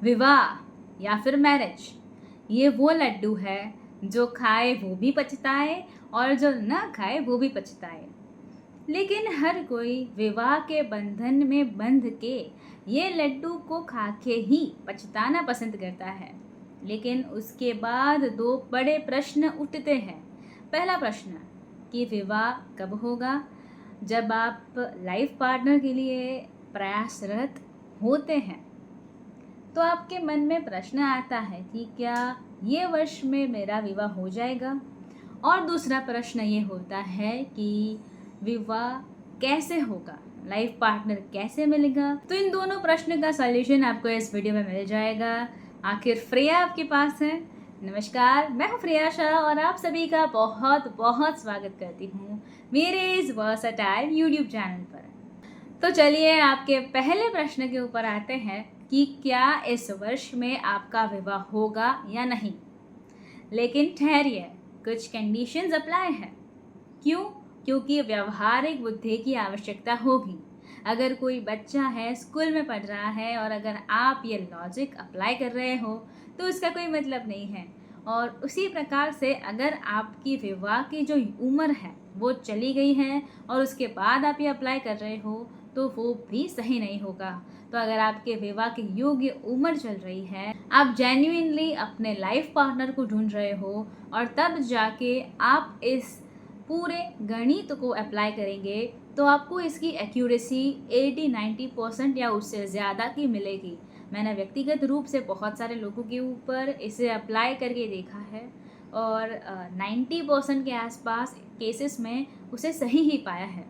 विवाह या फिर मैरिज, ये वो लड्डू है जो खाए वो भी पछताए और जो न खाए वो भी पछताए। लेकिन हर कोई विवाह के बंधन में बंध के ये लड्डू को खा के ही पछताना पसंद करता है। लेकिन उसके बाद दो बड़े प्रश्न उठते हैं। पहला प्रश्न कि विवाह कब होगा, जब आप लाइफ पार्टनर के लिए प्रयासरत होते हैं तो आपके मन में प्रश्न आता है कि क्या ये वर्ष में मेरा विवाह हो जाएगा। और दूसरा प्रश्न ये होता है कि विवाह कैसे होगा, लाइफ पार्टनर कैसे मिलेगा। तो इन दोनों प्रश्न का सॉल्यूशन आपको इस वीडियो में मिल जाएगा। आखिर फ्रेया आपके पास है। नमस्कार, मैं हूँ फ्रेया शाह और आप सभी का बहुत बहुत स्वागत करती हूँ मेरे इस वर्सेटाइल यूट्यूब चैनल पर। तो चलिए आपके पहले प्रश्न के ऊपर आते हैं कि क्या इस वर्ष में आपका विवाह होगा या नहीं। लेकिन ठहरिए, कुछ कंडीशंस अप्लाई है। क्यों? क्योंकि व्यवहारिक बुद्धि की आवश्यकता होगी। अगर कोई बच्चा है, स्कूल में पढ़ रहा है और अगर आप ये लॉजिक अप्लाई कर रहे हो तो इसका कोई मतलब नहीं है। और उसी प्रकार से अगर आपकी विवाह की जो उम्र है वो चली गई है और उसके बाद आप ये अप्लाई कर रहे हो तो वो भी सही नहीं होगा। तो अगर आपके विवाह की योग्य उम्र चल रही है, आप जेन्युइनली अपने लाइफ पार्टनर को ढूंढ रहे हो और तब जाके आप इस पूरे गणित को अप्लाई करेंगे तो आपको इसकी एक्यूरेसी 80-90% या उससे ज़्यादा की मिलेगी। मैंने व्यक्तिगत रूप से बहुत सारे लोगों के ऊपर इसे अप्लाई करके देखा है और 90% के आसपास केसेस में उसे सही ही पाया है।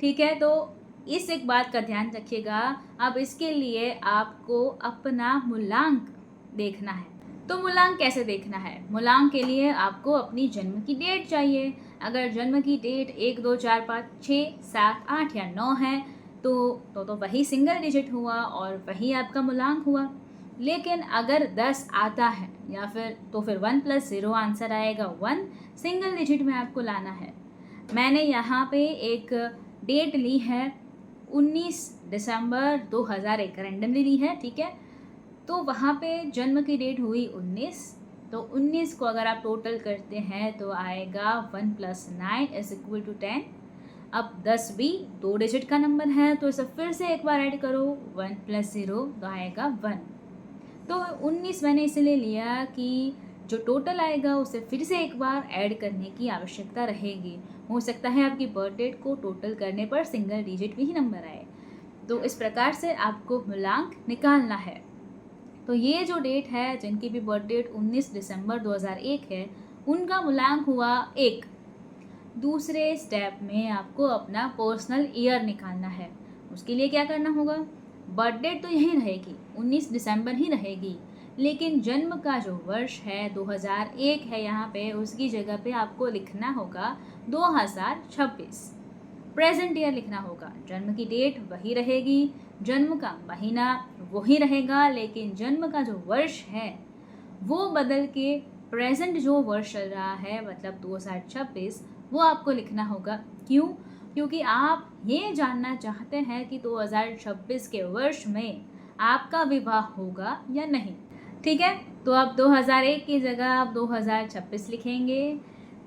ठीक है, तो इस एक बात का ध्यान रखिएगा। अब इसके लिए आपको अपना मूलांक देखना है। तो मूलांक कैसे देखना है? मूलांक के लिए आपको अपनी जन्म की डेट चाहिए। अगर जन्म की डेट 1, 2, 4, 5, 6, 7, 8 या 9 है तो वही सिंगल डिजिट हुआ और वही आपका मूलांक हुआ। लेकिन अगर 10 आता है या फिर 1 + 0 आंसर आएगा 1, सिंगल डिजिट में आपको लाना है। मैंने यहाँ पे एक डेट ली है 19 दिसंबर 2001, रैंडमली ली है। ठीक है, तो वहाँ पे जन्म की डेट हुई 19। तो 19 को अगर आप टोटल करते हैं तो आएगा 1 + 9 = 10। अब 10 भी 2 डिजिट का नंबर है तो इसे फिर से एक बार ऐड करो, 1 + 0 तो आएगा 1। तो 19 मैंने इसलिए लिया कि जो टोटल आएगा उसे फिर से एक बार ऐड करने की आवश्यकता रहेगी। हो सकता है आपकी बर्थ डेट को टोटल करने पर सिंगल डिजिट में ही नंबर आए। तो इस प्रकार से आपको मूलांक निकालना है। तो ये जो डेट है, जिनकी भी बर्थ डेट 19 दिसंबर 2001 है, उनका मूलांक हुआ 1। दूसरे स्टेप में आपको अपना पर्सनल ईयर निकालना है। उसके लिए क्या करना होगा? बर्थ डेट तो यही रहेगी, 19 दिसंबर ही रहेगी, लेकिन जन्म का जो वर्ष है 2001 है यहाँ पे, उसकी जगह पे आपको लिखना होगा 2026। प्रेजेंट ईयर लिखना होगा। जन्म की डेट वही रहेगी, जन्म का महीना वही रहेगा, लेकिन जन्म का जो वर्ष है वो बदल के प्रेजेंट जो वर्ष चल रहा है मतलब 2026 वो आपको लिखना होगा। क्यों? क्योंकि आप ये जानना चाहते हैं कि 2026 के वर्ष में आपका विवाह होगा या नहीं। ठीक है, तो आप 2001 की जगह आप 2026 लिखेंगे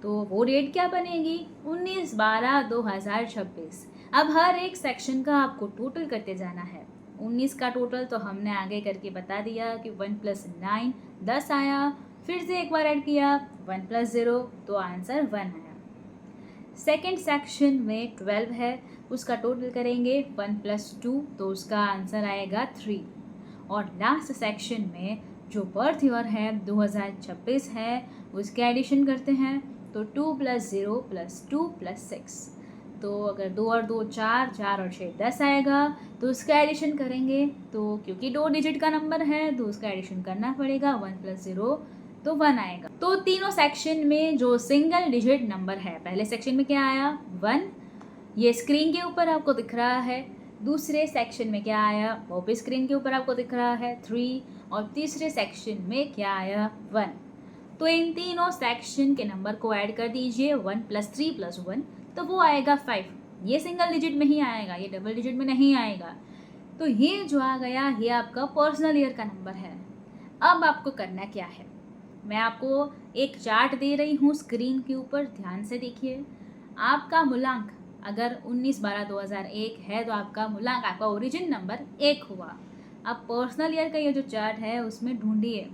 तो वो डेट क्या बनेगी? 19/12/2026। अब हर एक सेक्शन का आपको टोटल करते जाना है। 19 का टोटल तो हमने आगे करके बता दिया कि 1 + 9 10 आया, फिर से एक बार ऐड किया 1 + 0 तो आंसर 1 आया। सेकेंड सेक्शन में 12 है, उसका टोटल करेंगे 1 + 2 तो उसका आंसर आएगा 3। और लास्ट सेक्शन में जो बर्थ ईयर है 2026 है, उसके एडिशन करते हैं तो 2 + 0 + 2 + 6। तो अगर 2 और 2 4, 4 और 6 10 आएगा तो उसका एडिशन करेंगे। तो क्योंकि 2 डिजिट का नंबर है तो उसका एडिशन करना पड़ेगा, 1 + 0 तो 1 आएगा। तो तीनों सेक्शन में जो सिंगल डिजिट नंबर है, पहले सेक्शन में क्या आया 1, ये स्क्रीन के ऊपर आपको दिख रहा है। दूसरे सेक्शन में क्या आया वो भी स्क्रीन के ऊपर आपको दिख रहा है 3, और तीसरे सेक्शन में क्या आया 1। तो इन तीनों सेक्शन के नंबर को ऐड कर दीजिए, 1 + 3 + 1 तो वो आएगा 5। ये सिंगल डिजिट में ही आएगा, ये डबल डिजिट में नहीं आएगा। तो ये जो आ गया ये आपका पर्सनल ईयर का नंबर है। अब आपको करना क्या है, मैं आपको एक चार्ट दे रही हूँ स्क्रीन के ऊपर, ध्यान से देखिए। आपका मूलांक अगर 19/12/2001 है तो आपका मूलांक, आपका ओरिजिन नंबर 1 हुआ। अब पर्सनल ईयर का ये जो चार्ट है उसमें ढूंढिए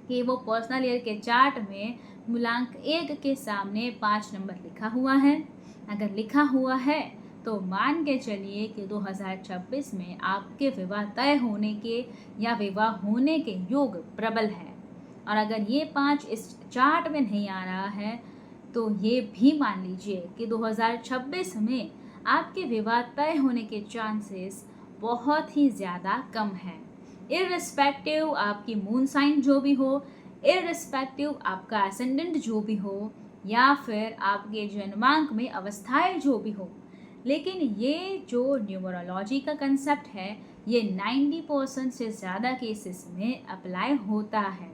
कि वो पर्सनल ईयर के चार्ट में मूलांक 1 के सामने 5 नंबर लिखा हुआ है। अगर लिखा हुआ है तो मान के चलिए कि 2026 में आपके विवाह तय होने के या विवाह होने के योग प्रबल है। और अगर ये 5 इस चार्ट में नहीं आ रहा है तो ये भी मान लीजिए कि 2026 में आपके विवाह तय होने के चांसेस बहुत ही ज़्यादा कम है। इररिस्पेक्टिव आपकी मून साइन जो भी हो, इररिस्पेक्टिव आपका एसेंडेंट जो भी हो, या फिर आपके जन्मांक में अवस्थाएं जो भी हो। लेकिन ये जो न्यूमरोलॉजी का कंसेप्ट है ये 90% से ज़्यादा केसेस में अप्लाई होता है।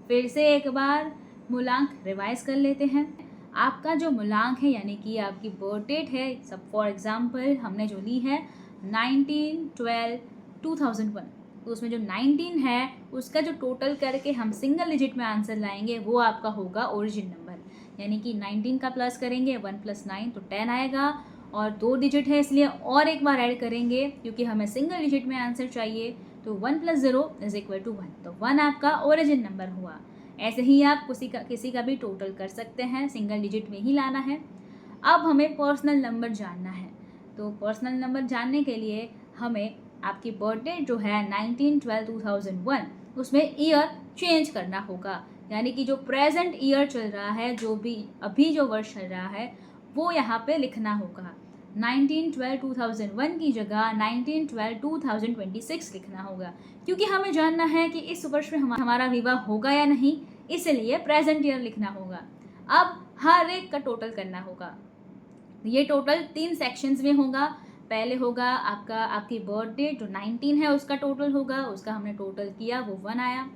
फिर से एक बार मूलांक रिवाइज कर लेते हैं। आपका जो मूलांक है यानी कि आपकी बर्थ डेट है, सब फॉर एग्जांपल हमने जो ली है 19/12/2001, तो उसमें जो 19 है उसका जो टोटल करके हम सिंगल डिजिट में आंसर लाएंगे वो आपका होगा ओरिजिन नंबर। यानी कि 19 का प्लस करेंगे 1 + 9 तो 10 आएगा, और 2 डिजिट है इसलिए और एक बार ऐड करेंगे क्योंकि हमें सिंगल डिजिट में आंसर चाहिए, तो 1 + 0 = 1, तो 1 आपका ओरिजिन नंबर हुआ। ऐसे ही आप किसी का भी टोटल कर सकते हैं, सिंगल डिजिट में ही लाना है। अब हमें पर्सनल नंबर जानना है, तो पर्सनल नंबर जानने के लिए हमें आपकी बर्थडे जो है 19/12/2001 उसमें ईयर चेंज करना होगा। यानी कि जो प्रेजेंट ईयर चल रहा है, जो भी अभी जो वर्ष चल रहा है वो यहाँ पे लिखना होगा। 19/12/2001 की जगह 19/12/2026 लिखना होगा, क्योंकि हमें जानना है कि इस वर्ष में हमारा विवाह होगा या नहीं, इसलिए प्रेजेंट ईयर लिखना होगा। अब हर एक का टोटल करना होगा। ये टोटल 3 सेक्शंस में होगा। पहले होगा आपकी बर्थडे जो 19 है उसका टोटल होगा, उसका हमने टोटल किया वो 1 आया।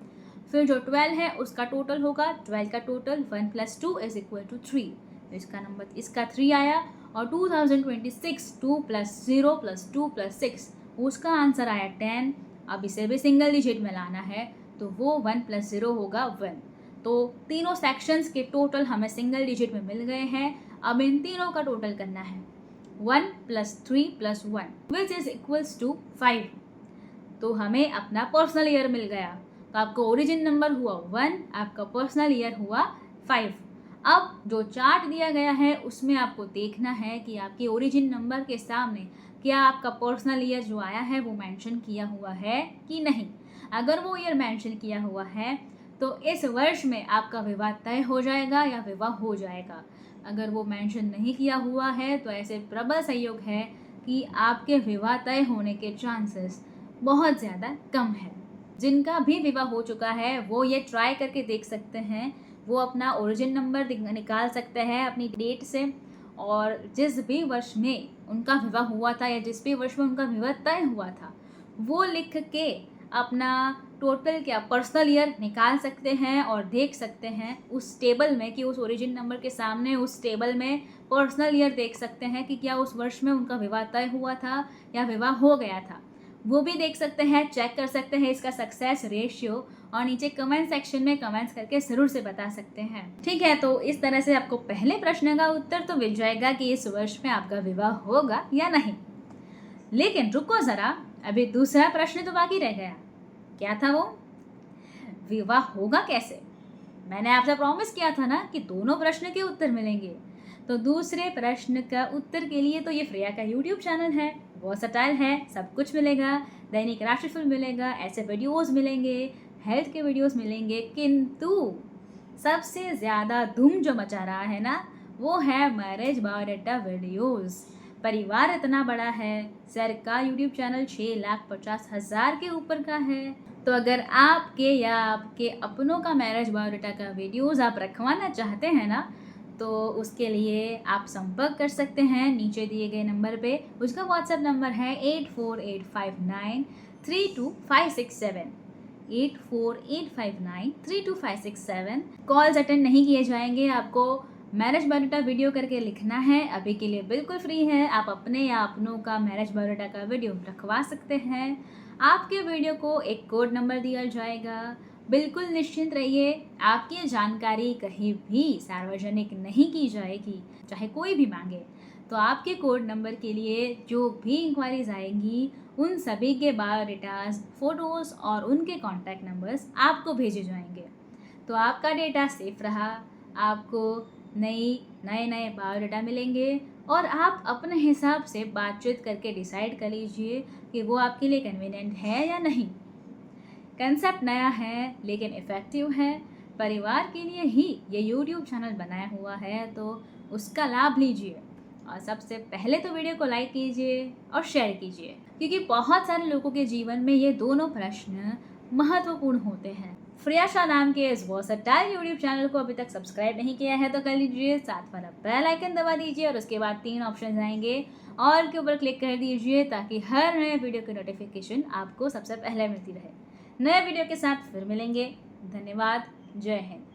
फिर जो 12 है उसका टोटल होगा, 12 का टोटल 1 + 2 = 3, इसका नंबर इसका 3 आया। और 2026 2 + 0 + 2 + 6 उसका आंसर आया 10। अब इसे भी सिंगल डिजिट में लाना है तो वो 1 + 0 होगा 1। तो तीनों सेक्शंस के टोटल हमें सिंगल डिजिट में मिल गए हैं। अब इन तीनों का टोटल करना है, 1 + 3 + 1 विच इज इक्वल्स टू 5। तो हमें अपना पर्सनल ईयर मिल गया। तो आपका ओरिजिन नंबर हुआ 1, आपका पर्सनल ईयर हुआ 5। अब जो चार्ट दिया गया है उसमें आपको देखना है कि आपके ओरिजिन नंबर के सामने क्या आपका पर्सनल ईयर जो आया है वो मेंशन किया हुआ है कि नहीं। अगर वो ईयर मेंशन किया हुआ है तो इस वर्ष में आपका विवाह तय हो जाएगा या विवाह हो जाएगा। अगर वो मेंशन नहीं किया हुआ है तो ऐसे प्रबल संयोग है कि आपके विवाह तय होने के चांसेस बहुत ज़्यादा कम है। जिनका भी विवाह हो चुका है वो ये ट्राई करके देख सकते हैं, वो अपना ओरिजिन नंबर निकाल सकते हैं अपनी डेट से, और जिस भी वर्ष में उनका विवाह हुआ था या जिस भी वर्ष में उनका विवाह तय हुआ था वो लिख के अपना टोटल क्या पर्सनल ईयर निकाल सकते हैं और देख सकते हैं उस टेबल में कि उस ओरिजिन नंबर के सामने उस टेबल में पर्सनल ईयर देख सकते हैं कि क्या उस वर्ष में उनका विवाह तय हुआ था या विवाह हो गया था। वो भी देख सकते हैं, चेक कर सकते हैं इसका सक्सेस रेशियो, और नीचे कमेंट सेक्शन में कमेंट्स करके ज़रूर से बता सकते हैं। ठीक है, तो इस तरह से आपको पहले प्रश्न का उत्तर तो मिल जाएगा कि इस वर्ष में आपका विवाह होगा या नहीं। लेकिन रुको ज़रा, अभी दूसरा प्रश्न तो बाकी रह गया। क्या था वो? विवाह होगा कैसे? मैंने आपसे प्रॉमिस किया था ना कि दोनों प्रश्न के उत्तर मिलेंगे। तो दूसरे प्रश्न का उत्तर के लिए तो ये फ्रेया का यूट्यूब चैनल है, वर्सेटाइल है, सब कुछ मिलेगा। दैनिक राशिफल मिलेगा, ऐसे वीडियोस मिलेंगे, हेल्थ के वीडियोस मिलेंगे, किंतु सबसे ज़्यादा धूम जो मचा रहा है ना वो है मैरिज बायोडाटा वीडियोस। परिवार इतना बड़ा है, सर का यूट्यूब चैनल 6,50,000 के ऊपर का है। तो अगर आपके या आपके अपनों का मैरिज बायोडाटा का वीडियोस आप रखवाना चाहते हैं ना, तो उसके लिए आप संपर्क कर सकते हैं नीचे दिए गए नंबर पे। उसका व्हाट्सएप नंबर है 8485932567, 8485932567। कॉल्स अटेंड नहीं किए जाएंगे, आपको मैरिज बायोडाटा वीडियो करके लिखना है, अभी के लिए बिल्कुल फ्री है। आप अपने या अपनों का मैरिज बायोडाटा का वीडियो रखवा सकते हैं। आपके वीडियो को एक कोड नंबर दिया जाएगा। बिल्कुल निश्चिंत रहिए, आपकी ये जानकारी कहीं भी सार्वजनिक नहीं की जाएगी, चाहे कोई भी मांगे। तो आपके कोड नंबर के लिए जो भी इंक्वायरीज आएंगी, उन सभी के बायोडाटाज, फ़ोटोज़ और उनके कॉन्टैक्ट नंबर्स आपको भेजे जाएंगे। तो आपका डेटा सेफ रहा, आपको नए नए बायोडाटा मिलेंगे और आप अपने हिसाब से बातचीत करके डिसाइड कर लीजिए कि वो आपके लिए कन्वीनियंट है या नहीं। कंसेप्ट नया है लेकिन इफ़ेक्टिव है। परिवार के लिए ही ये यूट्यूब चैनल बनाया हुआ है, तो उसका लाभ लीजिए। और सबसे पहले तो वीडियो को लाइक कीजिए और शेयर कीजिए, क्योंकि बहुत सारे लोगों के जीवन में ये दोनों प्रश्न महत्वपूर्ण होते हैं। फ्रियाशा नाम के इस वर्सेटाइल यूट्यूब चैनल को अभी तक सब्सक्राइब नहीं किया है तो कर लीजिए, साथ वाला बेल आइकन दबा दीजिए और उसके बाद 3 ऑप्शन आएंगे और के ऊपर क्लिक कर दीजिए, ताकि हर नए वीडियो की नोटिफिकेशन आपको सबसे पहले मिलती रहे। नए वीडियो के साथ फिर मिलेंगे। धन्यवाद। जय हिंद।